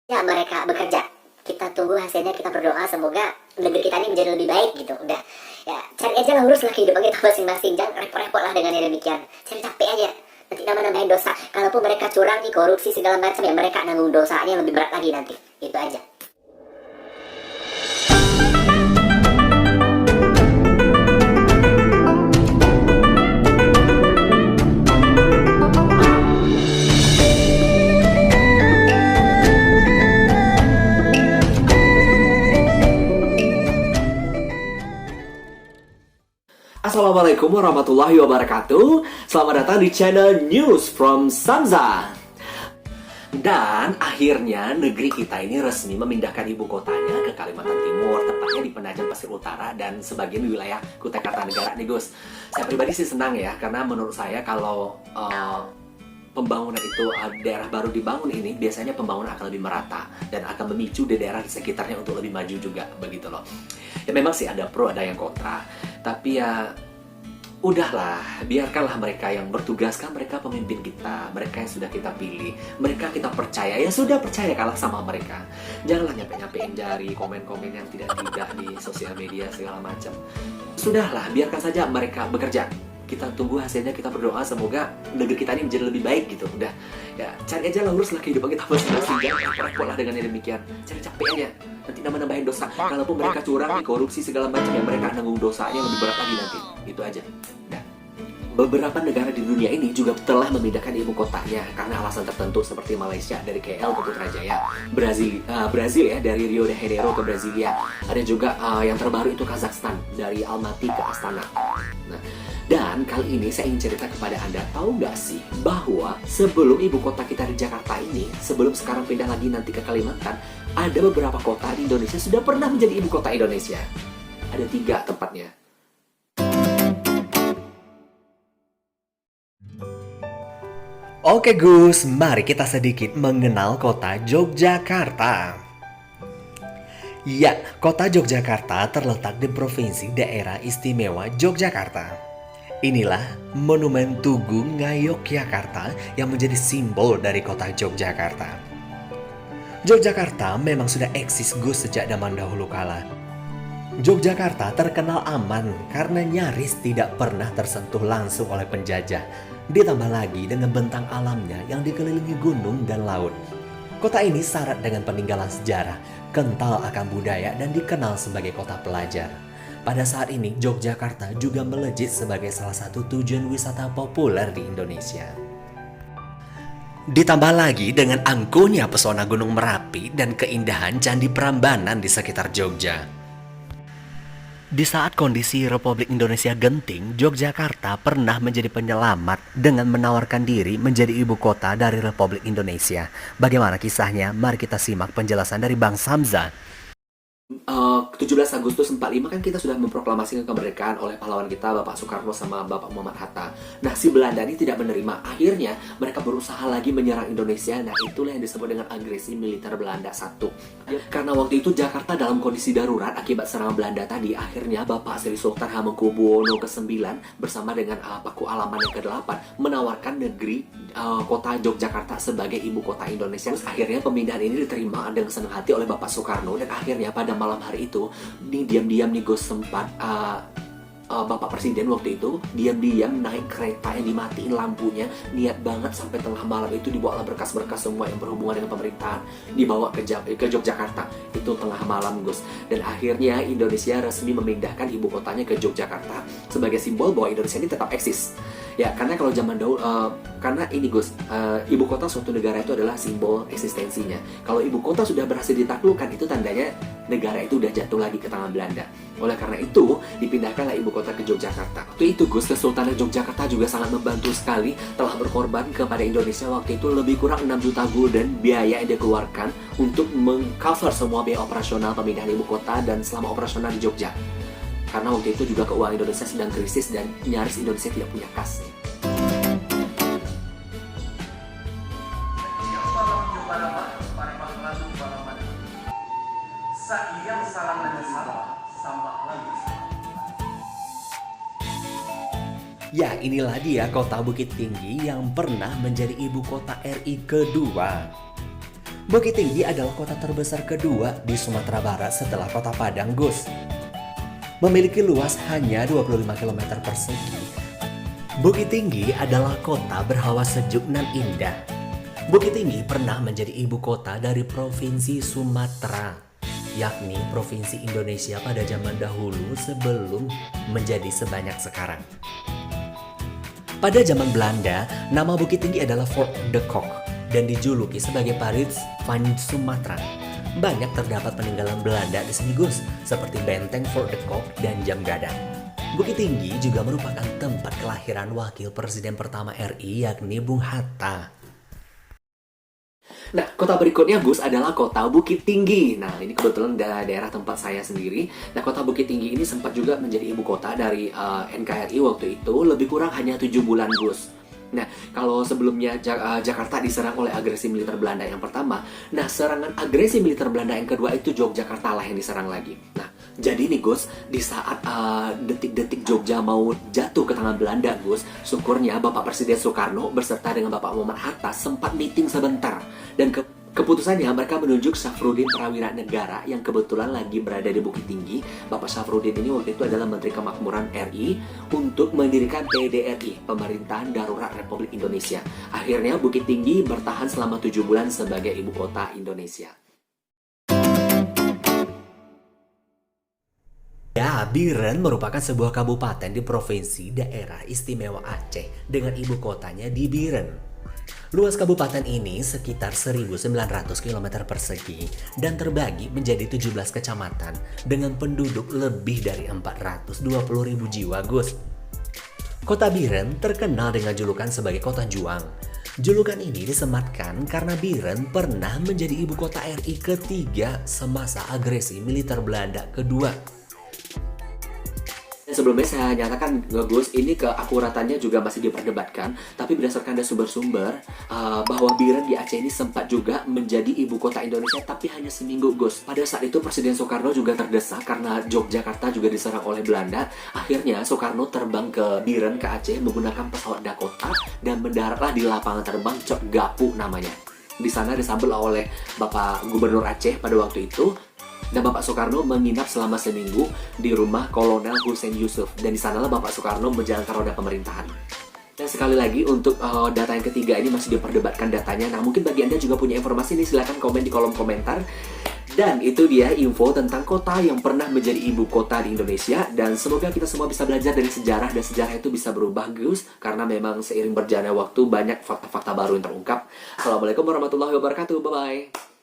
Ya mereka bekerja. Kita tunggu hasilnya, kita berdoa semoga negeri kita ini menjadi lebih baik gitu. Udah, ya cari aja lah, uruslah kehidupan kita masing-masing. Jangan repot-repot lah dengan yang demikian. Cari capek aja. Nanti nambah-nambahin dosa. Kalaupun mereka curang nih, korupsi segala macam, ya mereka nanggung dosanya lebih berat lagi nanti. Itu aja. Assalamualaikum warahmatullahi wabarakatuh. Selamat datang di channel News from Samza. Dan akhirnya negeri kita ini resmi memindahkan ibu kotanya ke Kalimantan Timur, tepatnya di Penajam Pasir Utara dan sebagian wilayah Kutai Kartanegara nih Gus. Saya pribadi sih senang ya, karena menurut saya kalau pembangunan itu daerah baru dibangun ini biasanya pembangunan akan lebih merata dan akan memicu di daerah di sekitarnya untuk lebih maju juga begitu loh. Ya memang sih ada pro ada yang kontra, tapi ya udahlah, biarkanlah mereka yang bertugas, kan mereka pemimpin kita, mereka yang sudah kita pilih, mereka kita percaya, ya sudah percaya kalah sama mereka. Janganlah nyampe-nyampein jari, komen-komen yang tidak di sosial media segala macam. Sudahlah, biarkan saja mereka bekerja. Kita tunggu hasilnya, kita berdoa semoga negeri kita ini menjadi lebih baik gitu. Udah, ya cari aja lah, uruslah kehidupan kita masing-masing. Jangan repot lah dengan yang demikian. Cari capek aja, nanti nambah-nambahin dosa. Kalaupun mereka curang, korupsi segala macam, ya mereka nanggung dosanya lebih berat lagi nanti. Itu aja. Udah. Beberapa negara di dunia ini juga telah memindahkan ibu kotanya karena alasan tertentu, seperti Malaysia dari KL ke Putrajaya, Brazil ya dari Rio de Janeiro ke Brasilia. Ada juga yang terbaru itu Kazakhstan dari Almaty ke Astana. Nah, dan kali ini saya ingin cerita kepada Anda, tahu nggak sih bahwa sebelum ibu kota kita di Jakarta ini, sebelum sekarang pindah lagi nanti ke Kalimantan, ada beberapa kota di Indonesia sudah pernah menjadi ibu kota Indonesia. Ada 3 tempatnya. Oke Gus, mari kita sedikit mengenal kota Yogyakarta. Ya, kota Yogyakarta terletak di Provinsi Daerah Istimewa Yogyakarta. Inilah Monumen Tugu Ngayogyakarta yang menjadi simbol dari kota Yogyakarta. Yogyakarta memang sudah eksis Gus sejak zaman dahulu kala. Yogyakarta terkenal aman karena nyaris tidak pernah tersentuh langsung oleh penjajah. Ditambah lagi dengan bentang alamnya yang dikelilingi gunung dan laut. Kota ini syarat dengan peninggalan sejarah, kental akan budaya dan dikenal sebagai kota pelajar. Pada saat ini, Yogyakarta juga melejit sebagai salah satu tujuan wisata populer di Indonesia. Ditambah lagi dengan angkuhnya pesona Gunung Merapi dan keindahan Candi Prambanan di sekitar Jogja. Di saat kondisi Republik Indonesia genting, Yogyakarta pernah menjadi penyelamat dengan menawarkan diri menjadi ibu kota dari Republik Indonesia. Bagaimana kisahnya? Mari kita simak penjelasan dari Bang Samza. 17 Agustus 45 kan kita sudah memproklamasikan kemerdekaan oleh pahlawan kita Bapak Soekarno sama Bapak Muhammad Hatta. Nah, si Belanda ini tidak menerima. Akhirnya mereka berusaha lagi menyerang Indonesia. Nah, itulah yang disebut dengan agresi militer Belanda 1. Karena waktu itu Jakarta dalam kondisi darurat akibat serangan Belanda tadi, akhirnya Bapak Sri Sultan Hamengkubuwono ke-9 bersama dengan Paku Alaman yang ke-8 menawarkan negeri kota Yogyakarta sebagai ibu kota Indonesia. Terus akhirnya pemindahan ini diterima dengan senang hati oleh Bapak Soekarno, dan akhirnya pada malam hari itu, nih diam-diam nih Gus sempat Bapak Presiden waktu itu diam-diam naik kereta yang dimatiin lampunya, niat banget sampai tengah malam itu dibawa berkas-berkas semua yang berhubungan dengan pemerintahan, dibawa ke Yogyakarta. Itu tengah malam Gus. Dan akhirnya Indonesia resmi memindahkan ibu kotanya ke Yogyakarta sebagai simbol bahwa Indonesia ini tetap eksis. Ya, karena kalau zaman dahulu, karena ini Gus, ibu kota suatu negara itu adalah simbol eksistensinya. Kalau ibu kota sudah berhasil ditaklukkan, itu tandanya negara itu udah jatuh lagi ke tangan Belanda. Oleh karena itu, dipindahkanlah ibu kota ke Yogyakarta. Waktu itu Gus, Kesultanan Yogyakarta juga sangat membantu sekali, telah berkorban kepada Indonesia waktu itu lebih kurang 6 juta gulden biaya yang dikeluarkan untuk mengcover semua biaya operasional pemindahan ibu kota dan selama operasional di Jogja. Karena waktu itu juga keuangan Indonesia sedang krisis dan nyaris Indonesia tidak punya kas. Ya, inilah dia kota Bukit Tinggi yang pernah menjadi ibu kota RI kedua. Bukit Tinggi adalah kota terbesar kedua di Sumatera Barat setelah kota Padang, Gus. Memiliki luas hanya 25 km persegi. Bukit Tinggi adalah kota berhawa sejuk dan indah. Bukit Tinggi pernah menjadi ibu kota dari Provinsi Sumatera, yakni Provinsi Indonesia pada zaman dahulu sebelum menjadi sebanyak sekarang. Pada zaman Belanda, nama Bukit Tinggi adalah Fort de Kock dan dijuluki sebagai Paris van Sumatera. Banyak terdapat peninggalan Belanda di sini, Gus, seperti benteng Fort de Kock dan jam gadang. Bukit Tinggi juga merupakan tempat kelahiran wakil presiden pertama RI, yakni Bung Hatta. Nah, kota berikutnya, Gus, adalah kota Bukit Tinggi. Nah, ini kebetulan daerah tempat saya sendiri. Nah, kota Bukit Tinggi ini sempat juga menjadi ibu kota dari NKRI waktu itu, lebih kurang hanya 7 bulan, Gus. Nah, kalau sebelumnya Jakarta diserang oleh agresi militer Belanda yang pertama, nah serangan agresi militer Belanda yang kedua itu Yogyakarta lah yang diserang lagi. Nah, jadi nih, Gus, di saat detik-detik Jogja mau jatuh ke tangan Belanda, Gus, syukurnya Bapak Presiden Soekarno beserta dengan Bapak Muhammad Hatta sempat meeting sebentar. Dan keputusannya mereka menunjuk Syafruddin Prawira Negara yang kebetulan lagi berada di Bukit Tinggi. Bapak Syafruddin ini waktu itu adalah Menteri Kemakmuran RI untuk mendirikan PDRI, Pemerintahan Darurat Republik Indonesia. Akhirnya Bukit Tinggi bertahan selama 7 bulan sebagai ibu kota Indonesia. Ya, Biren merupakan sebuah kabupaten di Provinsi Daerah Istimewa Aceh dengan ibu kotanya di Biren. Luas kabupaten ini sekitar 1.900 km persegi dan terbagi menjadi 17 kecamatan dengan penduduk lebih dari 420.000 jiwa, Gus. Kota Biren terkenal dengan julukan sebagai kota juang. Julukan ini disematkan karena Biren pernah menjadi ibu kota RI ketiga semasa agresi militer Belanda kedua. Sebelumnya saya nyatakan, Gus, ini keakuratannya juga masih diperdebatkan, tapi berdasarkan ada sumber-sumber bahwa Biren di Aceh ini sempat juga menjadi ibu kota Indonesia, tapi hanya seminggu, Gus. Pada saat itu Presiden Soekarno juga terdesak karena Yogyakarta juga diserang oleh Belanda. Akhirnya Soekarno terbang ke Biren, ke Aceh menggunakan pesawat Dakota dan mendaratlah di lapangan terbang Cok Gapu namanya. Di sana disambut oleh Bapak Gubernur Aceh pada waktu itu. Dan Bapak Soekarno menginap selama seminggu di rumah Kolonel Hussein Yusuf. Dan di sanalah Bapak Soekarno menjalankan roda pemerintahan. Dan sekali lagi untuk data yang ketiga ini masih diperdebatkan datanya. Nah, mungkin bagi Anda juga punya informasi ini, silahkan komen di kolom komentar. Dan itu dia info tentang kota yang pernah menjadi ibu kota di Indonesia. Dan semoga kita semua bisa belajar dari sejarah. Dan sejarah itu bisa berubah, Gus. Karena memang seiring berjalannya waktu banyak fakta-fakta baru yang terungkap. Assalamualaikum warahmatullahi wabarakatuh. Bye-bye.